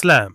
Slam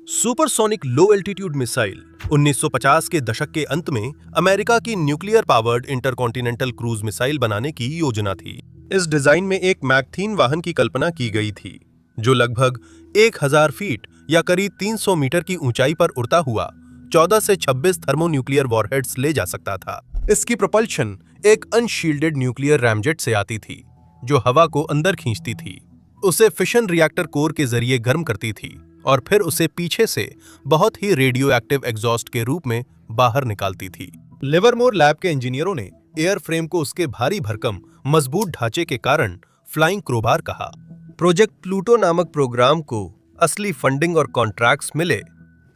supersonic लो altitude missile 1950 के दशक के अंत में अमेरिका की nuclear powered intercontinental cruise missile बनाने की योजना थी। इस डिजाइन में एक मैक-3 वाहन की कल्पना की गई थी जो लगभग 1000 फीट या करीब 300 मीटर की ऊंचाई पर उड़ता हुआ 14 से 26 थर्मोन्यूक्लियर वॉरहेड्स ले जा सकता था। इसकी प्रोपल्शन एक अनशील्डेड न्यूक्लियर रैमजेट से आती थी जो हवा को अंदर खींचती थी, उसे फिशन रिएक्टर कोर के जरिए गर्म करती थी और फिर उसे पीछे से बहुत ही रेडियो एक्टिव एग्जॉस्ट के रूप में बाहर निकालती थी। लिवरमोर लैब के इंजीनियरों ने एयरफ्रेम को उसके भारी भरकम मजबूत ढांचे के कारण फ्लाइंग क्रोबार कहा। प्रोजेक्ट प्लूटो नामक प्रोग्राम को असली फंडिंग और कॉन्ट्रैक्ट्स मिले,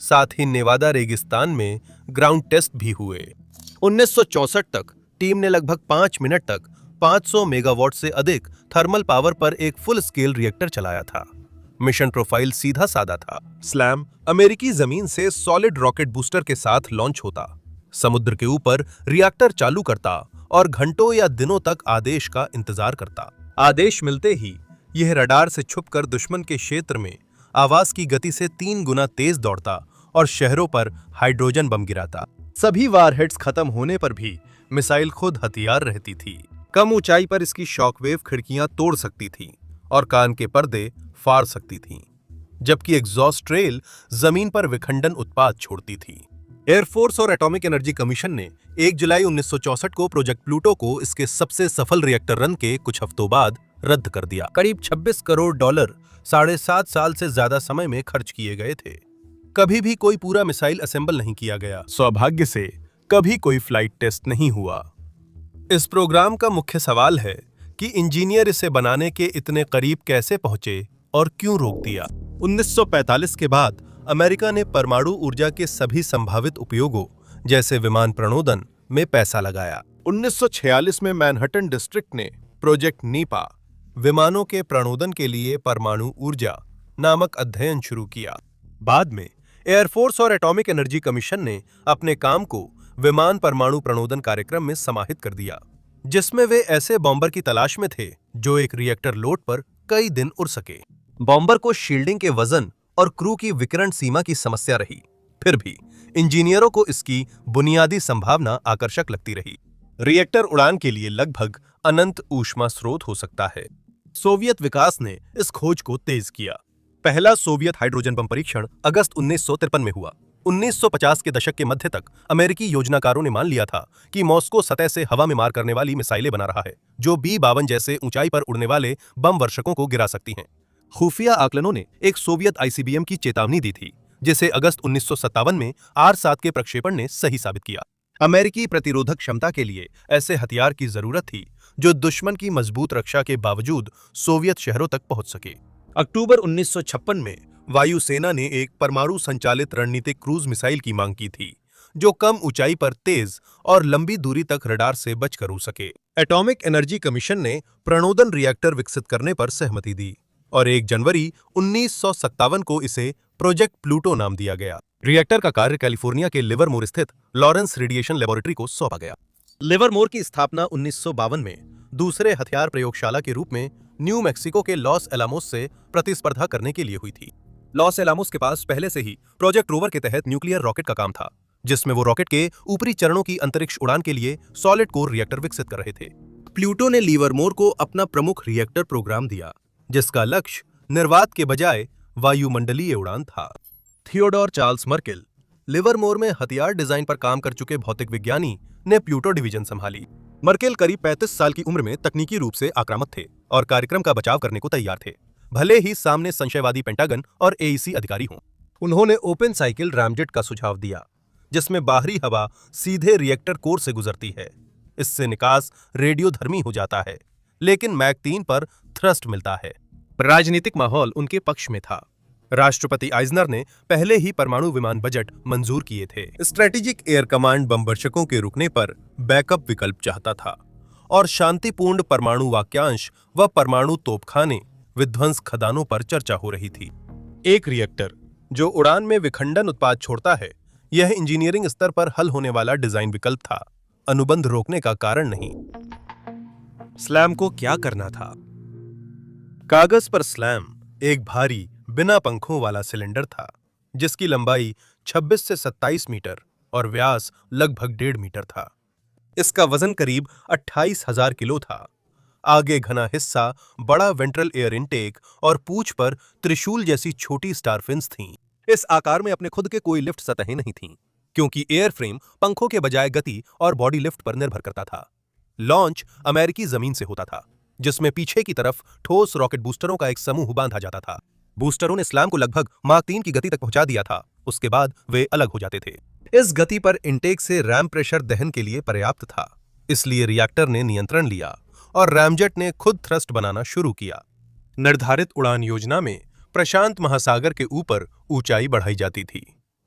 साथ ही नेवादा रेगिस्तान में ग्राउंड टेस्ट भी हुए। 1964 तक टीम ने लगभग 5 मिनट तक 500 मेगावाट से अधिक थर्मल पावर पर एक फुल स्केल रिएक्टर चलाया था। मिशन प्रोफाइल सीधा साधा था। स्लैम अमेरिकी जमीन से सॉलिड रॉकेट बूस्टर के साथ लॉन्च होता, समुद्र के ऊपर रिएक्टर चालू करता और घंटों या दिनों तक आदेश का इंतजार करता। आदेश मिलते ही यह रडार से छुपकर दुश्मन के क्षेत्र में आवाज की गति से 3 गुना तेज दौड़ता और शहरों पर हाइड्रोजन बम गिराता। सभी वारहेड्स खत्म होने पर भी मिसाइल खुद हथियार रहती थी। कम ऊंचाई पर इसकी शॉकवेव खिड़कियां तोड़ सकती थी और कान के पर्दे फाड़ सकती थी, जबकि एग्जॉस्ट ट्रेल जमीन पर विखंडन उत्पाद छोड़ती थी। एयरफोर्स और एटॉमिक एनर्जी कमीशन ने 1 जुलाई 1964 को प्रोजेक्ट प्लूटो को इसके सबसे सफल रिएक्टर रन के कुछ हफ्तों बाद रद्द कर दिया। करीब $26 करोड़ 7.5 साल से ज्यादा समय में खर्च किए गए थे। कभी भी कोई पूरा मिसाइल असेंबल नहीं किया गया। सौभाग्य से कभी कोई फ्लाइट टेस्ट नहीं हुआ। इस प्रोग्राम का मुख्य सवाल है कि इंजीनियर इसे बनाने के इतने करीब कैसे पहुंचे और क्यों रोक दिया। 1945 के बाद अमेरिका ने परमाणु ऊर्जा के सभी संभावित उपयोगों जैसे विमान प्रणोदन में पैसा लगाया। 1946 में मैनहट्टन डिस्ट्रिक्ट ने प्रोजेक्ट नीपा विमानों के प्रणोदन के लिए परमाणु ऊर्जा नामक अध्ययन शुरू किया। बाद में एयरफोर्स और एटॉमिक एनर्जी कमीशन ने अपने काम को विमान परमाणु प्रणोदन कार्यक्रम में समाहित कर दिया, जिसमें वे ऐसे बॉम्बर की तलाश में थे जो एक रिएक्टर लोड पर कई दिन उड़ सके। बॉम्बर को शील्डिंग के वजन और क्रू की विकिरण सीमा की समस्या रही, फिर भी इंजीनियरों को इसकी बुनियादी संभावना आकर्षक लगती रही। रिएक्टर उड़ान के लिए लगभग अनंत ऊष्मा स्रोत हो सकता है। सोवियत विकास ने इस खोज को तेज किया। पहला सोवियत हाइड्रोजन बम परीक्षण अगस्त 1953 में हुआ। 1950 के दशक के मध्य तक अमेरिकी योजनाकारों ने मान लिया था कि मॉस्को सतह से हवा में मार करने वाली मिसाइलें बना रहा है जो B-52 जैसे ऊंचाई पर उड़ने वाले बम वर्षकों को गिरा सकती हैं। खुफिया आकलनों ने एक सोवियत ICBM की चेतावनी दी थी, जिसे अगस्त 1957 में R-7 के प्रक्षेपण ने सही साबित किया। अमेरिकी प्रतिरोधक क्षमता के लिए ऐसे हथियार की जरूरत थी जो दुश्मन की मजबूत रक्षा के बावजूद सोवियत शहरों तक पहुंच सके। अक्टूबर 1956 में वायुसेना ने एक परमाणु संचालित रणनीतिक क्रूज मिसाइल की मांग की थी जो कम ऊंचाई पर तेज और लंबी दूरी तक रडार से बचकर उड़ सके। एटॉमिक एनर्जी कमीशन ने प्रणोदन रिएक्टर विकसित करने पर सहमति दी और 1 जनवरी 1957 को इसे प्रोजेक्ट प्लूटो नाम दिया गया। रिएक्टर का कार्य कैलिफोर्निया के लिवरमोर स्थित लॉरेंस रेडिएशन लेबोरेटरी को सौंपा गया। लिवरमोर की स्थापना 1952 में दूसरे हथियार प्रयोगशाला के रूप में न्यू मैक्सिको के लॉस एलामोस से प्रतिस्पर्धा करने के लिए हुई थी। लॉस एलामोस के पास पहले से ही प्रोजेक्ट रोवर के तहत न्यूक्लियर रॉकेट का काम था, जिसमें वो रॉकेट के ऊपरी चरणों की अंतरिक्ष उड़ान के लिए सॉलिड कोर रिएक्टर विकसित कर रहे थे। प्लूटो ने लिवरमोर को अपना प्रमुख रिएक्टर प्रोग्राम दिया, जिसका लक्ष्य निर्वात के बजाय वायुमंडलीय उड़ान था। थियोडोर चार्ल्स मर्केल, लिवरमोर में हथियार डिजाइन पर काम कर चुके भौतिक विज्ञानी, ने प्लूटो डिवीजन संभाली। मर्केल करीब 35 साल की उम्र में तकनीकी रूप से आक्रामक थे और कार्यक्रम का बचाव करने को तैयार थे, भले ही सामने संशयवादी पेंटागन और AEC अधिकारी हों। उन्होंने ओपन साइकिल रैमजेट का सुझाव दिया, जिसमें बाहरी हवा सीधे रिएक्टर कोर से गुजरती है। इससे निकास रेडियोधर्मी हो जाता है, लेकिन मैक-3 पर थ्रस्ट मिलता है। राजनीतिक माहौल उनके पक्ष में था। राष्ट्रपति आइजनर ने पहले ही परमाणु विमान बजट मंजूर किए थे। स्ट्रेटेजिक एयर कमांड बमवर्षकों के रुकने पर बैकअप विकल्प चाहता था और शांतिपूर्ण परमाणु वाक्यांश व परमाणु तोपखाने विध्वंस खदानों पर चर्चा हो रही थी। एक रिएक्टर जो उड़ान में विखंडन उत्पाद छोड़ता है, यह इंजीनियरिंग स्तर पर हल होने वाला डिजाइन विकल्प था, अनुबंध रोकने का कारण नहीं। स्लैम को क्या करना था? कागज पर स्लैम एक भारी बिना पंखों वाला सिलेंडर था, जिसकी लंबाई 26 से 27 मीटर और व्यास लगभग 1.5 मीटर था। इसका वजन करीब 28,000 किलो था। आगे घना हिस्सा, बड़ा वेंट्रल एयर इनटेक और पूंछ पर त्रिशूल जैसी छोटी स्टार फिन्स थीं। इस आकार में अपने खुद के कोई लिफ्ट सतहें नहीं थीं, क्योंकि एयर फ्रेम पंखों के बजाय गति और बॉडी लिफ्ट पर निर्भर करता था। लॉन्च अमेरिकी जमीन से होता था, जिसमें पीछे की तरफ ठोस रॉकेट बूस्टरों का एक समूह बांधा जाता था। बूस्टरों ने स्लैम को लगभग माक 3 की गति तक पहुंचा दिया था। उसके बाद वे अलग हो जाते थे। इस गति पर इनटेक से रैम प्रेशर दहन के लिए पर्याप्त था, इसलिए रिएक्टर ने नियंत्रण लिया और रैमजेट ने खुद थ्रस्ट बनाना शुरू किया। निर्धारित उड़ान योजना में प्रशांत महासागर के ऊपर ऊंचाई बढ़ाई जाती थी,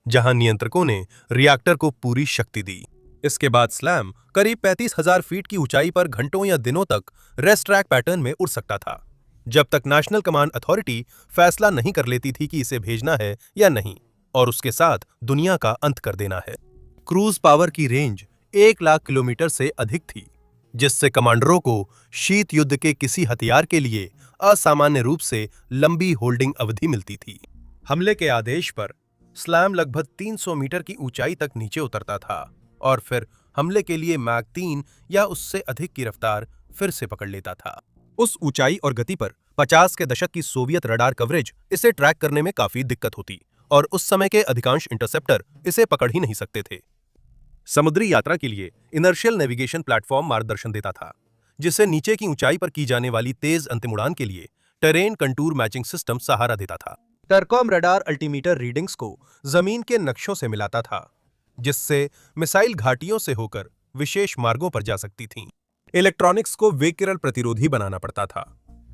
जहां नियंत्रकों ने रिएक्टर को पूरी शक्ति दी। इसके बाद स्लैम करीब 35,000 फीट की ऊंचाई पर घंटों या दिनों तक रेस्ट ट्रैक पैटर्न में उड़ सकता था, जब तक नेशनल कमांड अथॉरिटी फैसला नहीं कर लेती थी कि इसे भेजना है या नहीं और उसके साथ दुनिया का अंत कर देना है। क्रूज पावर की रेंज 1 लाख किलोमीटर से अधिक थी, जिससे कमांडरों को शीत युद्ध के किसी हथियार के लिए असामान्य रूप से लंबी होल्डिंग अवधि मिलती थी। हमले के आदेश पर स्लैम लगभग 300 मीटर की ऊंचाई तक नीचे उतरता था और फिर हमले के लिए मैक 3 या उससे अधिक की रफ्तार फिर से पकड़ लेता था। उस ऊंचाई और गति पर 50 के दशक की सोवियत रडार कवरेज इसे ट्रैक करने में काफी दिक्कत होती और उस समय के अधिकांश इंटरसेप्टर इसे पकड़ ही नहीं सकते थे। समुद्री यात्रा के लिए इनर्शियल नेविगेशन प्लेटफॉर्म मार्गदर्शन देता था, जिसे नीचे की ऊंचाई पर की जाने वाली तेज अंतिम उड़ान के लिए टेरेन कंटूर मैचिंग सिस्टम सहारा देता था। टरकॉम रडार अल्टीमीटर रीडिंग्स को जमीन के नक्शों से मिलाता था, जिससे मिसाइल घाटियों से होकर विशेष मार्गों पर जा सकती थीं। इलेक्ट्रॉनिक्स को विकिरण प्रतिरोधी बनाना पड़ता था,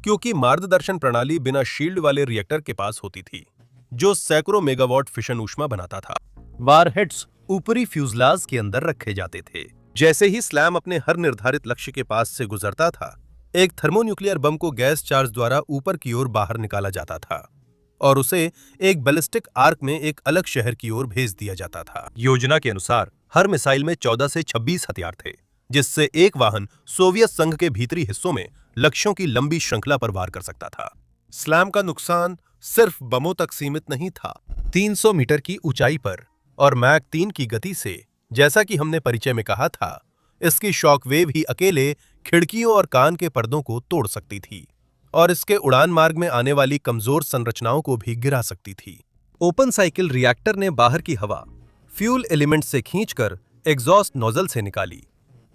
क्योंकि मार्गदर्शन प्रणाली बिना शील्ड वाले रिएक्टर के पास होती थी, जो सैकड़ों मेगावाट फिशन ऊष्मा बनाता था। वारहेड्स ऊपरी फ्यूजलाज के अंदर रखे जाते थे। जैसे ही स्लैम अपने हर निर्धारित लक्ष्य के पास से गुजरता था, एक थर्मोन्यूक्लियर बम को गैस चार्ज द्वारा ऊपर की ओर बाहर निकाला जाता था और उसे एक बैलिस्टिक आर्क में एक अलग शहर की ओर भेज दिया जाता था। योजना के अनुसार हर मिसाइल में 14 से 26 हथियार थे, जिससे एक वाहन सोवियत संघ के भीतरी हिस्सों में लक्ष्यों की लंबी श्रृंखला पर वार कर सकता था। स्लैम का नुकसान सिर्फ बमों तक सीमित नहीं था। 300 मीटर की ऊंचाई पर और मैक 3 की गति से, जैसा कि हमने परिचय में कहा था, इसकी शॉक वेव ही अकेले खिड़कियों और कान के पर्दों को तोड़ सकती थी और इसके उड़ान मार्ग में आने वाली कमजोर संरचनाओं को भी गिरा सकती थी। ओपन साइकिल रिएक्टर ने बाहर की हवा फ्यूल एलिमेंट से खींचकर एग्जॉस्ट नोजल से निकाली,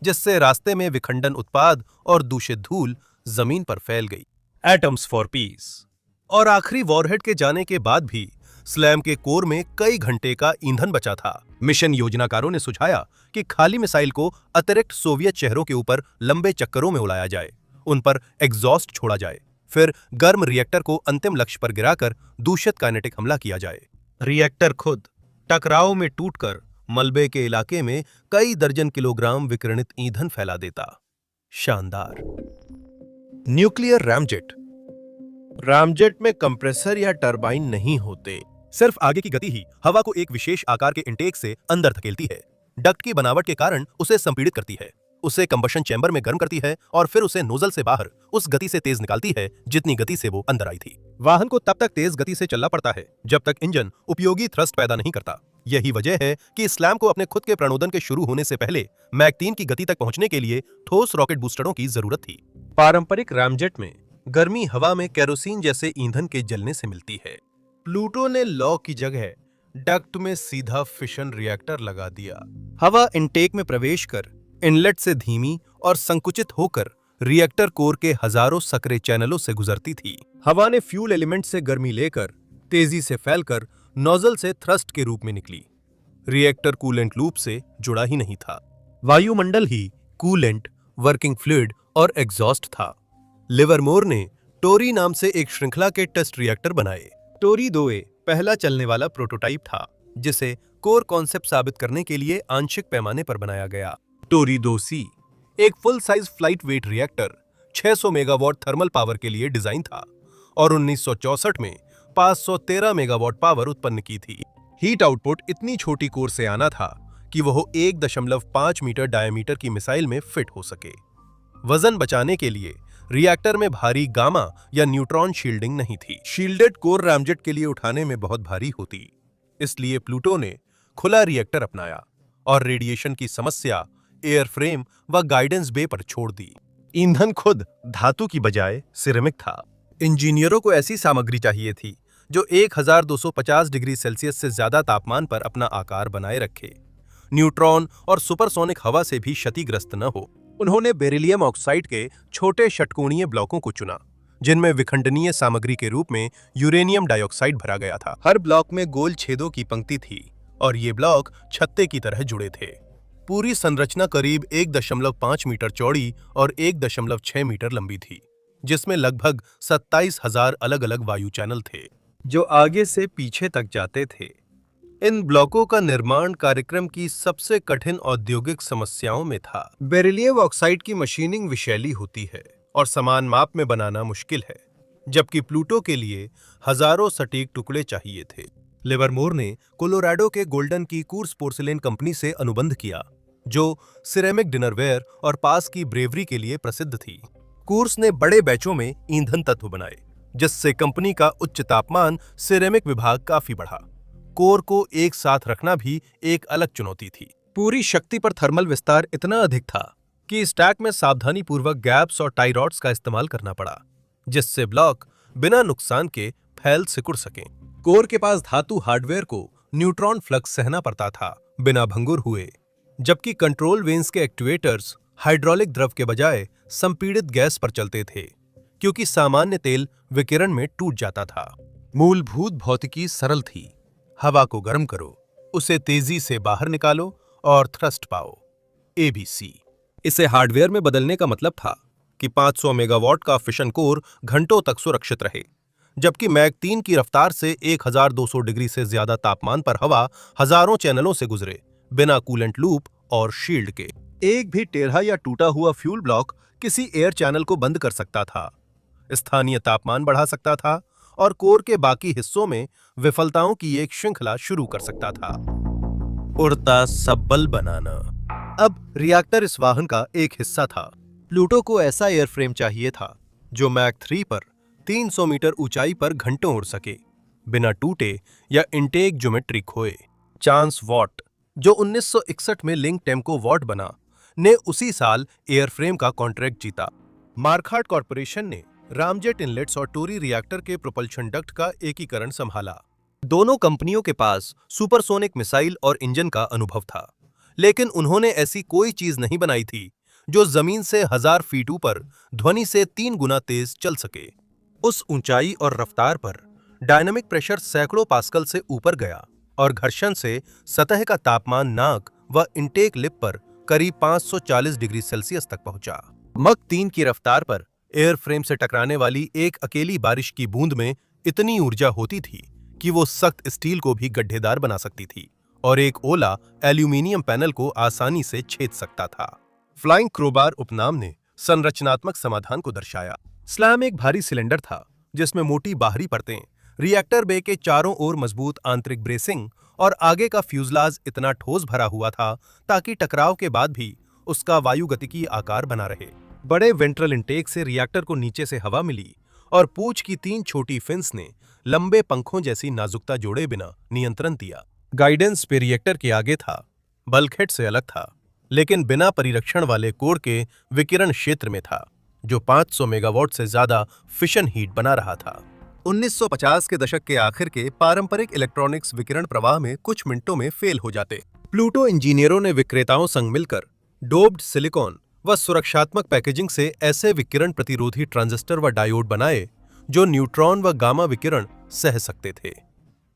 जिससे रास्ते में विखंडन उत्पाद और दूषित धूल जमीन पर फैल गई। Atoms for piece. और आखिरी वॉरहेड के जाने के बाद भी स्लैम के कोर में कई घंटे का ईंधन बचा था। मिशन योजनाकारों ने सुझाया कि खाली मिसाइल को अतिरिक्त सोवियत शहरों के ऊपर लंबे चक्करों में उड़ाया जाए, उन पर एग्जॉस्ट छोड़ा जाए, फिर गर्म रिएक्टर को अंतिम लक्ष्य पर गिराकर दूषित काइनेटिक हमला किया जाए। रिएक्टर खुद टकराव में टूटकर मलबे के इलाके में कई दर्जन किलोग्राम विकिरणित ईंधन फैला देता। शानदार। Nuclear ramjet. रैमजेट में कंप्रेसर या टरबाइन नहीं होते, सिर्फ आगे की गति ही हवा को एक विशेष आकार के इंटेक से अंदर धकेलती है। डक्ट की बनावट के कारण उसे संपीड़ित करती है, उसे कंबशन चैम्बर में गर्म करती है और फिर उसे नोजल से बाहर उस गति से तेज निकालती है जितनी गति से वो अंदर आई थी। वाहन को तब तक तेज गति से चलना पड़ता है जब तक इंजन उपयोगी थ्रस्ट पैदा नहीं करता। यही वजह है कि स्लैम को अपने खुद के प्रणोदन के शुरू होने से पहले मैक 3 की गति तक पहुंचने के लिए ठोस रॉकेट बूस्टरों की जरूरत थी। पारंपरिक रैमजेट में गर्मी हवा में केरोसिन जैसे ईंधन के जलने से मिलती है। प्लूटो ने लौ की जगह डक्ट में सीधा फिशन रिएक्टर लगा दिया। हवा इनटेक में प्रवेश कर इनलेट से धीमी और संकुचित होकर रिएक्टर कोर के हजारों सक्रिय चैनलों से गुजरती थी। हवा ने फ्यूल एलिमेंट से गर्मी लेकर तेजी से फैलकर नोजल से थ्रस्ट के रूप में निकली। रिएक्टर कूलेंट लूप से जुड़ा ही नहीं था। वायुमंडल ही कूलेंट, वर्किंग फ्लूइड और एग्जॉस्ट था। लिवरमोर ने टोरी नाम से एक श्रृंखला के टेस्ट रिएक्टर बनाए। टोरी 2A पहला चलने वाला प्रोटोटाइप था, जिसे कोर कॉन्सेप्ट साबित करने के लिए आंशिक पैमाने पर बनाया गया। टोरी 2C एक full size flight weight reactor 600 megawatt thermal power के लिए डिजाइन था और 1964 में 513 मेगावाट पावर उत्पन्न की थी। हीट आउटपुट इतनी छोटी कोर से आना था कि वह 1.5 मीटर डायमीटर की मिसाइल में फिट हो सके। वजन बचाने के लिए रिएक्टर में भारी गामा या न्यूट्रॉन शील्डिंग नहीं थी। शील्डेड कोर रामजेट के लिए उठाने में बहुत भारी होती, इसलिए प्लूटो ने खुला रिएक्टर अपनाया और रेडिएशन की समस्या एयरफ्रेम व गाइडेंस बे पर छोड़ दी। ईंधन खुद धातु की बजाय सिरेमिक था। इंजीनियरों को ऐसी सामग्री चाहिए थी जो 1250 डिग्री सेल्सियस से ज्यादा तापमान पर अपना आकार बनाए रखे, न्यूट्रॉन और सुपरसोनिक हवा से भी क्षतिग्रस्त न हो। उन्होंने बेरिलियम ऑक्साइड के छोटे षटकोणीय ब्लॉकों को चुना, जिनमें विखंडनीय सामग्री के रूप में यूरेनियम डाइऑक्साइड भरा गया था। हर ब्लॉक में गोल छेदों की पंक्ति थी और ये ब्लॉक छत्ते की तरह जुड़े थे। पूरी संरचना करीब 1.5 मीटर चौड़ी और 1.6 मीटर लंबी थी, जिसमें लगभग 27,000 अलग-अलग वायु चैनल थे, जो आगे से पीछे तक जाते थे। इन ब्लॉकों का निर्माण कार्यक्रम की सबसे कठिन औद्योगिक समस्याओं में था। बेरिलियम ऑक्साइड की मशीनिंग विषैली होती है और समान माप में बनाना मुश्किल है, जबकि प्लूटो के लिए हजारों सटीक टुकड़े चाहिए थे। लिवरमोर ने कोलोराडो के गोल्डन की कूर्स पोर्सिलेन कंपनी से अनुबंध किया, जो सिरेमिक डिनरवेयर और पास की ब्रेवरी के लिए प्रसिद्ध थी। कूर्स ने बड़े बैचों में ईंधन तत्व बनाए, जिससे कंपनी का उच्च तापमान सिरेमिक विभाग काफी बढ़ा। कोर को एक साथ रखना भी एक अलग चुनौती थी। पूरी शक्ति पर थर्मल विस्तार इतना अधिक था कि स्टैक में सावधानीपूर्वक गैप्स और टाई रॉड्स का इस्तेमाल करना पड़ा, जिससे ब्लॉक बिना नुकसान के फैल सिकुड़ सकें। कोर के पास धातु हार्डवेयर को न्यूट्रॉन फ्लक्स सहना पड़ता था बिना भंगुर हुए, जबकि कंट्रोल वेन्स के एक्ट्यूएटर्स हाइड्रोलिक द्रव के बजाय संपीड़ित गैस पर चलते थे, क्योंकि सामान्य तेल विकिरण में टूट जाता था। मूलभूत भौतिकी सरल थी। हवा को गर्म करो, उसे तेजी से बाहर निकालो और थ्रस्ट पाओ, एबीसी। इसे हार्डवेयर में बदलने का मतलब था कि 500 मेगावाट का फिशन कोर घंटों तक सुरक्षित रहे, जबकि मैक 3 की रफ्तार से 1200 डिग्री से ज्यादा तापमान पर हवा हजारों चैनलों से गुजरे, बिना कूलेंट लूप और शील्ड के। एक भी टेढ़ा या टूटा हुआ फ्यूल ब्लॉक किसी एयर चैनल को बंद कर सकता था, स्थानीय तापमान बढ़ा सकता था और कोर के बाकी हिस्सों में विफलताओं की एक श्रृंखला शुरू कर सकता था। उड़ता सब्बल बनाना। अब रिएक्टर इस वाहन का एक हिस्सा था। प्लूटो को ऐसा एयरफ्रेम चाहिए था जो मैक 3 पर 300 मीटर ऊंचाई पर घंटों उड़ सके, बिना टूटे या इंटेक ज्योमेट्री खोए। चांस वॉट, जो 1961 में लिंक टेम्को वॉट बना, ने उसी साल एयरफ्रेम का कॉन्ट्रैक्ट जीता। मार्कहार्ट कॉर्पोरेशन ने रामजेट इनलेट्स और टोरी रिएक्टर के प्रोपल्शन डक्ट का एकीकरण संभाला। दोनों कंपनियों के पास सुपरसोनिक मिसाइल और इंजन का अनुभव था, लेकिन उन्होंने ऐसी कोई चीज नहीं बनाई थी जो जमीन से 1000 फीट ऊपर ध्वनि से 3 गुना तेज चल सके। उस ऊंचाई और रफ्तार पर डायनामिक प्रेशर सैकड़ों पास्कल से ऊपर गया और घर्षण से सतह का तापमान नाक व इंटेक लिप पर करीब 540 डिग्री सेल्सियस तक पहुंचा। मक 3 की रफ्तार पर एयरफ्रेम से टकराने वाली एक अकेली बारिश की बूंद में इतनी ऊर्जा होती थी कि वो सख्त स्टील को भी गड्ढेदार बना सकती थी और एक ओला एल्यूमिनियम पैनल को आसानी से छेद सकता था। फ्लाइंग क्रोबार उपनाम ने संरचनात्मक समाधान को दर्शाया। स्लैम एक भारी सिलेंडर था जिसमें मोटी बाहरी परतें, रिएक्टर बे के चारों ओर मजबूत आंतरिक ब्रेसिंग और आगे का फ्यूजलाज इतना ठोस भरा हुआ था ताकि टकराव के बाद भी उसका वायुगतिकीय आकार बना रहे। बड़े वेंट्रल इंटेक से रिएक्टर को नीचे से हवा मिली और पूंछ की 3 छोटी फिन्स ने लंबे पंखों जैसी नाजुकता जोड़े बिना नियंत्रण दिया। गाइडेंस पे रिएक्टर के आगे था, बल्कहेड से अलग था, लेकिन बिना परिरक्षण वाले कोर के विकिरण क्षेत्र में था, जो 500 मेगावाट से ज्यादा फिशन हीट बना रहा था। 1950 के दशक के आखिर के पारंपरिक इलेक्ट्रॉनिक्स विकिरण प्रवाह में कुछ मिनटों में फेल हो जाते। प्लूटो इंजीनियरों ने विक्रेताओं संग मिलकर डोप्ड सिलिकॉन व सुरक्षात्मक पैकेजिंग से ऐसे विकिरण प्रतिरोधी ट्रांजिस्टर व डायोड बनाए जो न्यूट्रॉन व गामा विकिरण सह सकते थे।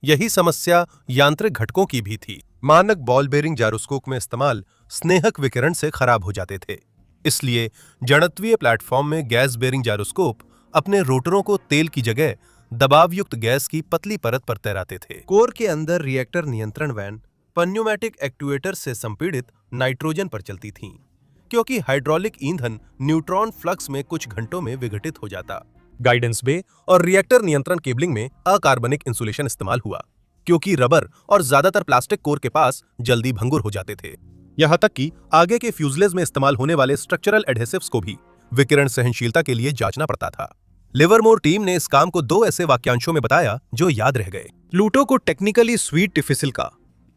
यही समस्या यांत्रिक घटकों की भी थी। मानक बॉल बेरिंग जायरोस्कोप में इस्तेमाल स्नेहक विकिरण से खराब हो जाते थे, इसलिए जड़त्वीय प्लेटफॉर्म में गैस बेरिंग जायरोस्कोप अपने रोटरों को तेल की जगह दबावयुक्त गैस की पतली परत पर तैराते थे। कोर के अंदर रिएक्टर नियंत्रण वैन पन्यूमेटिक एक्ट्यूएटर से संपीड़ित नाइट्रोजन पर चलती थीं, क्योंकि हाइड्रोलिक ईंधन न्यूट्रॉन फ्लक्स में कुछ घंटों में विघटित हो जाता। गाइडेंस बे और रिएक्टर नियंत्रण केबलिंग में अकार्बनिक इंसुलेशन इस्तेमाल हुआ, क्योंकि रबर और ज्यादातर प्लास्टिक कोर के पास जल्दी भंगुर हो जाते थे। यहां तक कि आगे के फ्यूजलेज में इस्तेमाल होने वाले स्ट्रक्चरल एडहेसिव्स को भी विकिरण सहनशीलता के लिए जांचना पड़ता था। लिवरमोर टीम ने इस काम को 2 ऐसे वाक्यांशों में बताया जो याद रह गए। प्लूटो को टेक्निकली स्वीट डिफिसिल का।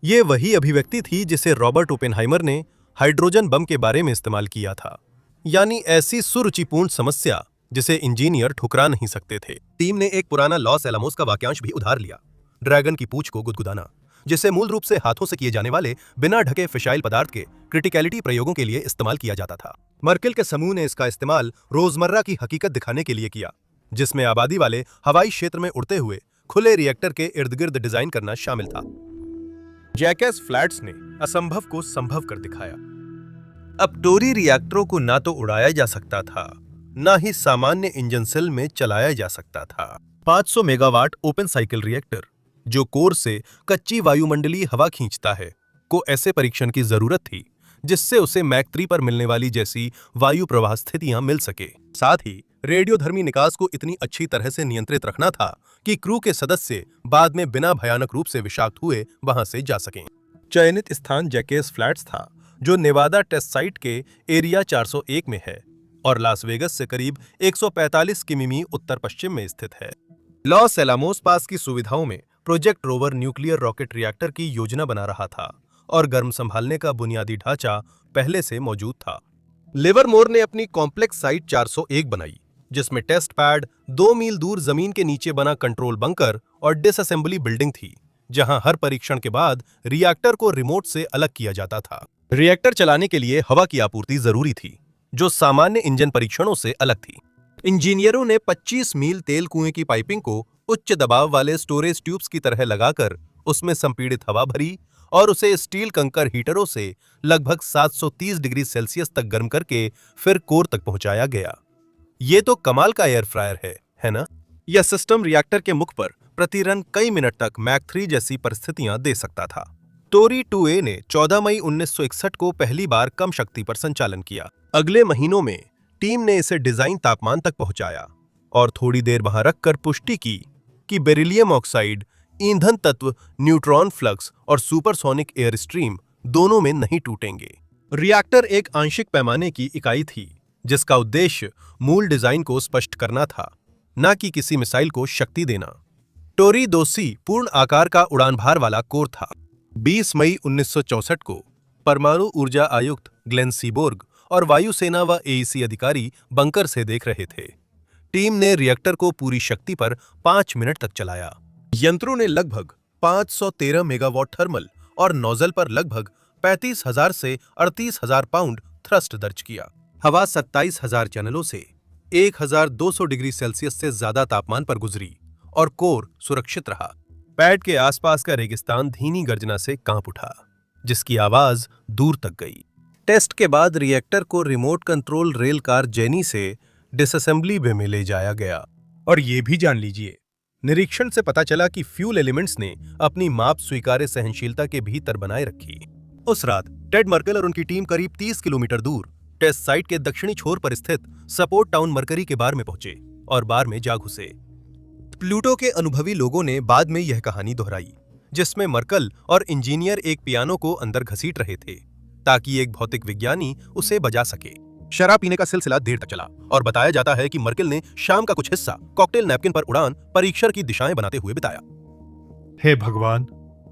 ये वही अभिव्यक्ति थी जिसे रॉबर्ट ओपेनहाइमर ने हाइड्रोजन बम के बारे में इस्तेमाल किया था, यानी ऐसी सुरुचिपूर्ण समस्या जिसे इंजीनियर ठुकरा नहीं सकते थे। टीम ने एक पुराना लॉस एलामोस का वाक्यांश भी उधार लिया, ड्रैगन की पूंछ को गुदगुदाना, जिसे मूल रूप से हाथों से किए जाने वाले बिना ढके फिशाइल पदार्थ के क्रिटिकलिटी प्रयोगों के लिए इस्तेमाल किया जाता था। मर्केल के समूह ने इसका इस्तेमाल रोजमर्रा की हकीकत दिखाने के लिए किया, जिसमें आबादी वाले हवाई क्षेत्र में उड़ते हुए खुले रिएक्टर के इर्द गिर्द डिजाइन करना शामिल था। जैकेस फ्लैट्स ने असंभव को संभव कर दिखाया। अब टोरी रिएक्टरों को ना तो उड़ाया जा सकता था, ना ही सामान्य इंजन सेल में चलाया जा सकता था। 500 मेगावाट ओपन साइकिल रिएक्टर, जो कोर से कच्ची वायुमंडलीय हवा खींचता है, को ऐसे परीक्षण की जरूरत थी जिससे उसे मैक 3 पर मिलने वाली जैसी वायु प्रवाह स्थितियां मिल सके। साथ ही रेडियोधर्मी निकास को इतनी अच्छी तरह से नियंत्रित रखना था कि क्रू के सदस्य बाद में बिना भयानक रूप से विषाक्त हुए वहां से जा सकें। चयनित स्थान जैकेस फ्लैट्स था, जो नेवादा टेस्ट साइट के एरिया 401 में है और लास वेगस से करीब 145 किमी उत्तर पश्चिम में स्थित है। लॉस एलामोस पास की सुविधाओं में project rover nuclear rocket reactor की योजना बना रहा था और गर्म संभालने का बुनियादी ढांचा पहले से मौजूद था। लिवरमोर ने अपनी कॉम्प्लेक्स साइट 401 बनाई, जिसमें टेस्ट पैड, 2 मील दूर जमीन के नीचे बना कंट्रोल बंकर और डिसअसेंबली बिल्डिंग थी, जहां हर परीक्षण के बाद रिएक्टर को रिमोट से अलग किया जाता था। रिएक्टर चलाने के लिए हवा की आपूर्ति जरूरी थी, जो सामान्य इंजन परीक्षणों से अलग थी। इंजीनियरों ने 25 मील तेल कुएं की पाइपिंग को उच्च दबाव वाले स्टोरेज ट्यूब्स की तरह लगाकर उसमें संपीड़ित हवा भरी और उसे स्टील कंकर हीटरों से लगभग 730 डिग्री सेल्सियस तक गर्म करके फिर कोर तक पहुंचाया गया। ये तो कमाल का एयर फ्रायर है ना? यह सिस्टम रिएक्टर के मुख पर प्रति रन कई मिनट तक मैक 3 जैसी परिस्थितियां दे सकता था। टोरी 2A ने 14 मई 1961 को पहली बार कम शक्ति पर संचालन किया। अगले महीनों में टीम ने इसे डिजाइन तापमान तक पहुंचाया और थोड़ी देर वहां रखकर पुष्टि की कि बेरिलियम ऑक्साइड, ईंधन तत्व, न्यूट्रॉन फ्लक्स और सुपरसोनिक एयर स्ट्रीम दोनों में नहीं टूटेंगे। रिएक्टर एक आंशिक पैमाने की इकाई थी, जिसका उद्देश्य मूल डिजाइन को स्पष्ट करना था, न कि किसी मिसाइल को शक्ति देना। टोरी 2C पूर्ण आकार का उड़ान भार वाला कोर था। 20 मई 1964 को परमाणु ऊर्जा आयुक्त ग्लेन सीबोर्ग और वायुसेना व AEC अधिकारी बंकर से देख रहे थे। टीम ने रिएक्टर को पूरी शक्ति पर 5 मिनट तक चलाया। यंत्रों ने लगभग 513 मेगावाट थर्मल और नोजल पर लगभग 35,000 से 38,000 पाउंड थ्रस्ट दर्ज किया। हवा 27,000 चैनलों से 1,200 डिग्री सेल्सियस से ज्यादा तापमान पर गुजरी और कोर सुरक्षित रहा। पैड के आसपास का रेगिस्तान धीमी गर्जना से कांप उठा, जिसकी आवाज दूर तक गई। टेस्ट के बाद रिएक्टर को remote control rail car jenny से डिसअसेंबली में ले जाया गया। और ये भी जान लीजिए, निरीक्षण से पता चला कि फ्यूल एलिमेंट्स ने अपनी माप स्वीकार्य सहनशीलता के भीतर बनाए रखी। उस रात टेड मर्केल और उनकी टीम करीब 30 किलोमीटर दूर टेस्ट साइट के दक्षिणी छोर पर स्थित सपोर्ट टाउन मरकरी के बार में पहुंचे और बार में जा घुसे। प्लूटो के अनुभवी लोगों ने बाद में यह कहानी दोहराई, जिसमें मर्कल और इंजीनियर एक पियानो को अंदर घसीट रहे थे ताकि एक भौतिक विज्ञानी उसे बजा सके। शराब पीने का सिलसिला देर तक चला और बताया जाता है कि मर्केल ने शाम का कुछ हिस्सा कॉकटेल नैपकिन पर उड़ान परीक्षण की दिशाएं बनाते हुए बिताया। हे भगवान!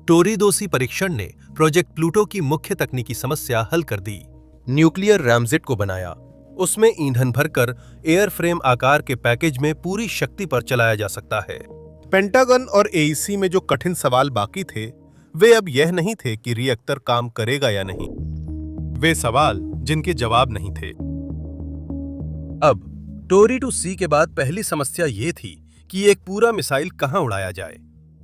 टोरी 2C परीक्षण ने प्रोजेक्ट प्लूटो की मुख्य तकनीकी समस्या हल कर दी। न्यूक्लियर रैमजेट को बनाया, उसमें ईंधन भरकर एयर फ्रेम आकार के पैकेज में पूरी शक्ति पर चलाया जा सकता है। पेंटागन और AEC में जो कठिन सवाल बाकी थे, वे अब यह नहीं थे कि रिएक्टर काम करेगा या नहीं। वे सवाल जिनके जवाब नहीं थे। अब टोरी 2C के बाद पहली समस्या ये थी कि एक पूरा मिसाइल कहां उड़ाया जाए।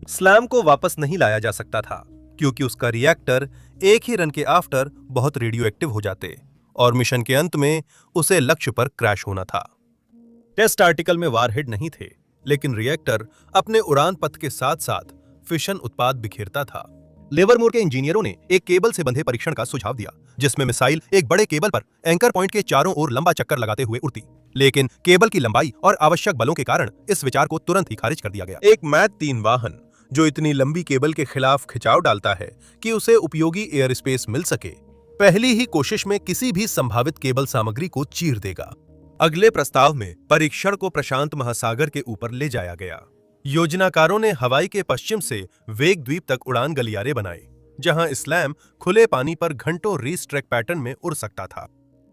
स्लैम को वापस नहीं लाया जा सकता था, क्योंकि उसका रिएक्टर एक ही रन के आफ्टर बहुत रेडियो एक्टिव हो जाते और मिशन के अंत में उसे लक्ष्य पर क्रैश होना था। टेस्ट आर्टिकल में वारहेड नहीं थे, लेकिन रिएक्टर अपने उड़ान पथ के साथ साथ फिशन उत्पाद बिखेरता था। लिवरमोर के इंजीनियरों ने एक केबल से बंधे परीक्षण का सुझाव दिया, जिसमें मिसाइल एक बड़े केबल पर एंकर पॉइंट के चारों ओर लंबा चक्कर लगाते हुए उड़ती, लेकिन केबल की लंबाई और आवश्यक बलों के कारण इस विचार को तुरंत ही खारिज कर दिया गया। एक मैक 3 वाहन जो इतनी लंबी केबल के खिलाफ खिंचाव डालता है कि उसे उपयोगी एयर स्पेस मिल सके, पहली ही कोशिश में किसी भी संभावित केबल सामग्री को चीर देगा। अगले प्रस्ताव में परीक्षण को प्रशांत महासागर के ऊपर ले जाया गया। योजनाकारों ने हवाई के पश्चिम से वेग द्वीप तक उड़ान गलियारे बनाए, जहां स्लैम खुले पानी पर घंटों रेस ट्रैक पैटर्न में उड़ सकता था।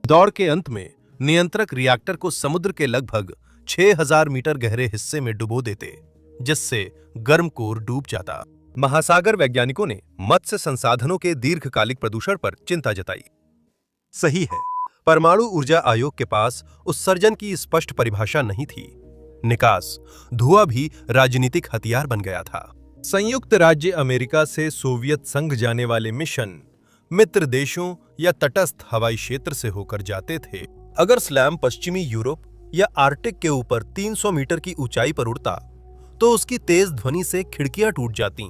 दौड़ के अंत में नियंत्रक रिएक्टर को समुद्र के लगभग 6000 मीटर गहरे हिस्से में डुबो देते, जिससे गर्म कोर डूब जाता। महासागर वैज्ञानिकों ने मत्स्य संसाधनों के दीर्घकालिक प्रदूषण पर चिंता जताई। सही है, परमाणु ऊर्जा आयोग के पास उत्सर्जन की स्पष्ट परिभाषा नहीं थी। निकास धुआं भी राजनीतिक हथियार बन गया था। संयुक्त राज्य अमेरिका से सोवियत संघ जाने वाले मिशन मित्र देशों या तटस्थ हवाई क्षेत्र से होकर जाते थे। अगर स्लैम पश्चिमी यूरोप या आर्कटिक के ऊपर 300 मीटर की ऊंचाई पर उड़ता तो उसकी तेज ध्वनि से खिड़कियां टूट जातीं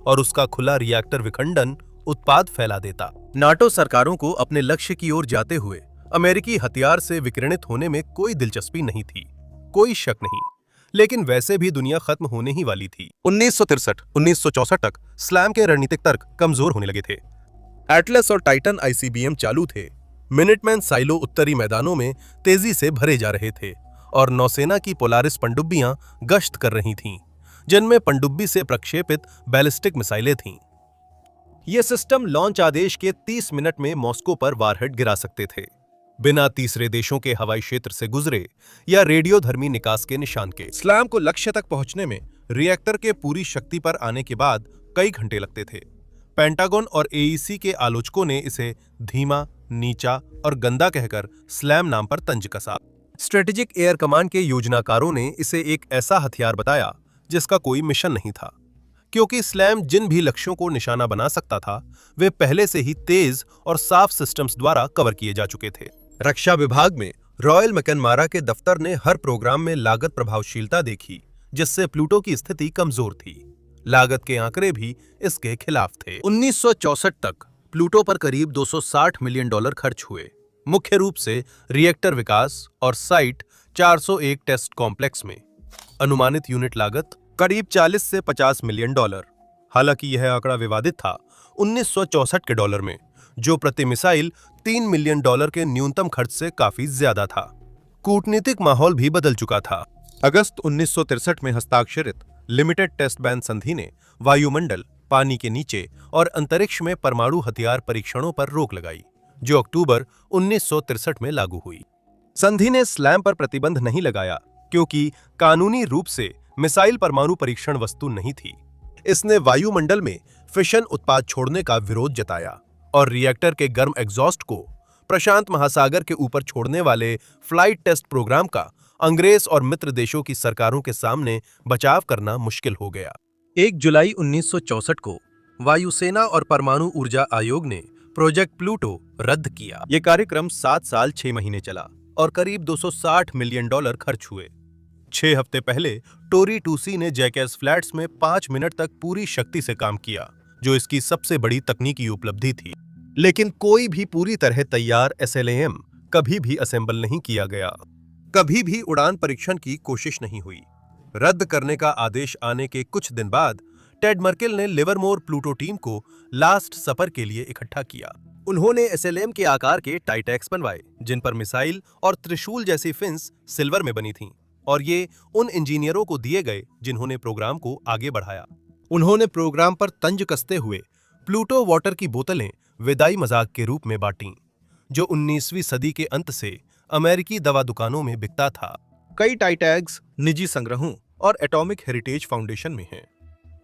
और उसका खुला रिएक्टर विखंडन उत्पाद फैला देता। नाटो सरकारों को अपने लक्ष्य की ओर जाते हुए अमेरिकी हथियार से विकिरणित होने में कोई दिलचस्पी नहीं थी, कोई शक नहीं। लेकिन वैसे भी दुनिया खत्म होने ही वाली थी। 1963-1964 तक स्लैम के रणनीतिक तर्क कमजोर होने लगे थे। एटलस और टाइटन आईसीबीएम चालू थे। मिनटमैन साइलो उत्तरी मैदानों में तेजी से भरे जा रहे थे और नौसेना की पोलारिस पनडुब्बियां गश्त कर रही थीं, जिनमें पनडुब्बी से प्रक्षेपित बैलिस्टिक मिसाइलें थीं। ये सिस्टम लॉन्च आदेश के 30 मिनट में मॉस्को पर वारहेड गिरा सकते थे, बिना तीसरे देशों के हवाई क्षेत्र से गुजरे या रेडियोधर्मी निकास के निशान के। स्लैम को लक्ष्य तक पहुंचने में रिएक्टर के पूरी शक्ति पर आने के बाद कई घंटे लगते थे। पेंटागन और एईसी के आलोचकों ने इसे धीमा, नीचा और गंदा कहकर स्लैम नाम पर तंज कसा। स्ट्रेटेजिक एयर कमांड के योजनाकारों ने इसे एक ऐसा हथियार बताया जिसका कोई मिशन नहीं था, क्योंकि स्लैम जिन भी लक्ष्यों को निशाना बना सकता था वे पहले से ही तेज और साफ सिस्टम्स द्वारा कवर किए जा चुके थे। रक्षा विभाग में रॉयल मैकनमारा के दफ्तर ने हर प्रोग्राम में लागत प्रभावशीलता देखी, जिससे प्लूटो की स्थिति कमजोर थी। लागत के आंकड़े भी इसके खिलाफ थे। 1964 तक प्लूटो पर करीब $260 मिलियन खर्च हुए, मुख्य रूप से रिएक्टर विकास और साइट 401 टेस्ट कॉम्प्लेक्स में। अनुमानित यूनिट लागत करीब 40 से $50 मिलियन। हालांकि यह आंकड़ा विवादित था 1964 के डॉलर में, जो प्रति मिसाइल $3 मिलियन के न्यूनतम खर्च से काफी ज्यादा था। कूटनीतिक माहौल भी बदल चुका था। अगस्त 1963 में हस्ताक्षरित लिमिटेड टेस्ट बैन संधि ने वायुमंडल, पानी के नीचे और अंतरिक्ष में परमाणु हथियार परीक्षणों पर रोक लगाई, जो अक्टूबर 1963 में लागू हुई। संधि ने स्लैम पर प्रतिबंध नहीं लगाया क्योंकि कानूनी रूप से मिसाइल परमाणु परीक्षण वस्तु नहीं थी। इसने वायुमंडल में फिशन उत्पाद छोड़ने का विरोध जताया और रिएक्टर के गर्म एग्जॉस्ट को प्रशांत महासागर के ऊपर छोड़ने वाले फ्लाइट टेस्ट प्रोग्राम का अंग्रेज और मित्र देशों की सरकारों के सामने बचाव करना मुश्किल हो गया। 1 जुलाई 1964 को वायुसेना और परमाणु ऊर्जा आयोग ने प्रोजेक्ट प्लूटो रद्द किया। यह कार्यक्रम 7 साल 6 महीने चला और करीब $260 मिलियन खर्च हुए। 6 हफ्ते पहले टोरी 2C ने जैकेस फ्लैट्स में 5 मिनट तक पूरी शक्ति से काम किया, जो इसकी सबसे बड़ी तकनीकी उपलब्धि थी। लेकिन कोई भी पूरी तरह तैयार SLAM कभी भी असेंबल नहीं किया गया। कभी भी उड़ान परीक्षण की कोशिश नहीं हुई। रद्द करने का आदेश आने के कुछ दिन बाद टेड मर्केल ने लिवरमोर प्लूटो टीम को लास्ट सपर के लिए इकट्ठा किया। उन्होंने SLAM के आकार के टाइटैक्स बनवाए, जिन पर मिसाइल और त्रिशूल जैसी फिन्स सिल्वर में बनी थीं, और ये उन इंजीनियरों को दिए गए जिन्होंने प्रोग्राम को आगे बढ़ाया। उन्होंने प्रोग्राम पर तंज कसते हुए प्लूटो वाटर की बोतलें विदाई मजाक के रूप में बांटीं, जो 19वीं सदी के अंत से अमेरिकी दवा दुकानों में बिकता था। कई टाइटैग्स निजी संग्रहों और एटॉमिक हेरिटेज फाउंडेशन में हैं।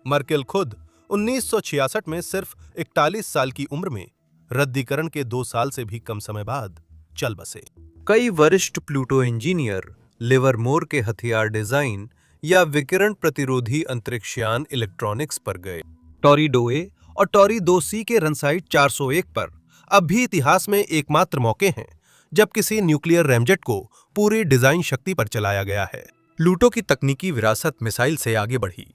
मर्केल खुद 1966 में सिर्फ 41 साल की उम्र में रद्दीकरण के 2 साल से भी कम समय बाद चल बसे। कई वरिष्ठ प्लूटो इंजीनियर लिवरमोर के हथियार डिजाइन या विकिरण प्रतिरोधी अंतरिक्षयान इलेक्ट्रॉनिक्स पर गए। टॉरी 2A और टॉरी 2C के रनसाइट 401 पर अब भी इतिहास में एकमात्र मौके हैं जब किसी न्यूक्लियर रैमजेट को पूरी डिजाइन शक्ति पर चलाया गया है। प्लूटो की तकनीकी विरासत मिसाइल से आगे बढ़ी।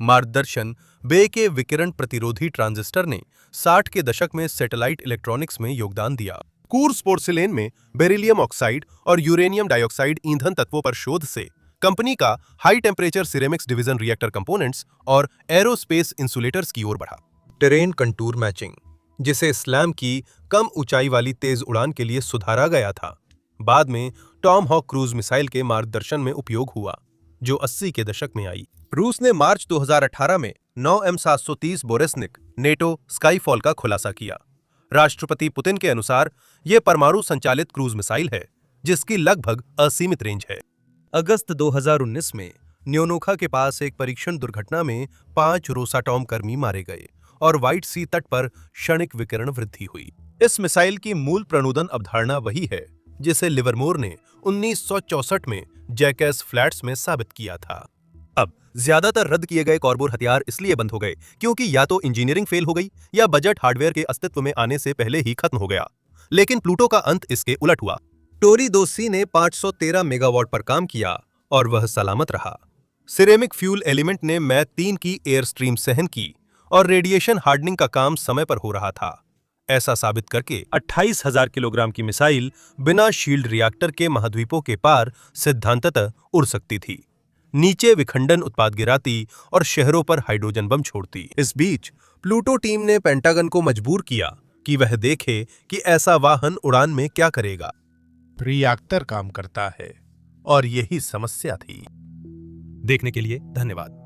मार्गदर्शन बे के विकिरण प्रतिरोधी ट्रांजिस्टर ने 60 के दशक में सैटेलाइट इलेक्ट्रॉनिक्स में योगदान दिया। कूर्स पोर्सिलेन में बेरिलियम ऑक्साइड और यूरेनियम डाइऑक्साइड ईंधन तत्वों पर शोध से कंपनी का high temperature ceramics division reactor components और एरोस्पेस इंसुलेटर्स की ओर बढ़ा। टेरेन कंटूर मैचिंग, जिसे स्लैम की कम ऊंचाई वाली तेज उड़ान के लिए सुधारा गया था, बाद में टॉम हॉक क्रूज मिसाइल के मार्गदर्शन में उपयोग हुआ, जो 80 के दशक में आई। रूस ने मार्च 2018 में 9 M730 बोरेसनिक नेटो स्काईफॉल का खुलासा किया। राष्ट्रपति पुतिन के अनुसार यह परमाणु संचालित क्रूज मिसाइल है, जिसकी लगभग असीमित रेंज है। अगस्त 2019 में न्योनोखा के पास एक परीक्षण दुर्घटना में 5 रोसाटॉम कर्मी मारे गए और व्हाइट सी तट पर क्षणिक विकिरण वृद्धि हुई। इस मिसाइल की मूल प्रणोदन अवधारणा वही है जिसे लिवरमोर ने 1964 में जैकेस फ्लैट्स में साबित किया था। अब ज्यादातर रद्द किए गए कॉर्बोर हथियार इसलिए बंद हो गए क्योंकि या तो इंजीनियरिंग फेल हो गई या बजट हार्डवेयर के अस्तित्व में आने से पहले ही खत्म हो गया। लेकिन प्लूटो का अंत इसके उलट हुआ। टोरी 2C ने 513 मेगावाट पर काम किया और वह सलामत रहा। सिरेमिक फ्यूल एलिमेंट ने मैक 3 की एयर स्ट्रीम सहन की और रेडिएशन हार्डनिंग का काम समय पर हो रहा था। ऐसा साबित करके 28,000 किलोग्राम की मिसाइल बिना शील्ड रिएक्टर के महाद्वीपों के पार सिद्धांततः उड़ सकती थी, नीचे विखंडन उत्पाद गिराती और शहरों पर हाइड्रोजन बम छोड़ती। इस बीच प्लूटो टीम ने पेंटागन को मजबूर किया कि वह देखे कि ऐसा वाहन उड़ान में क्या करेगा। रिएक्टर काम करता है और यही समस्या थी। देखने के लिए धन्यवाद।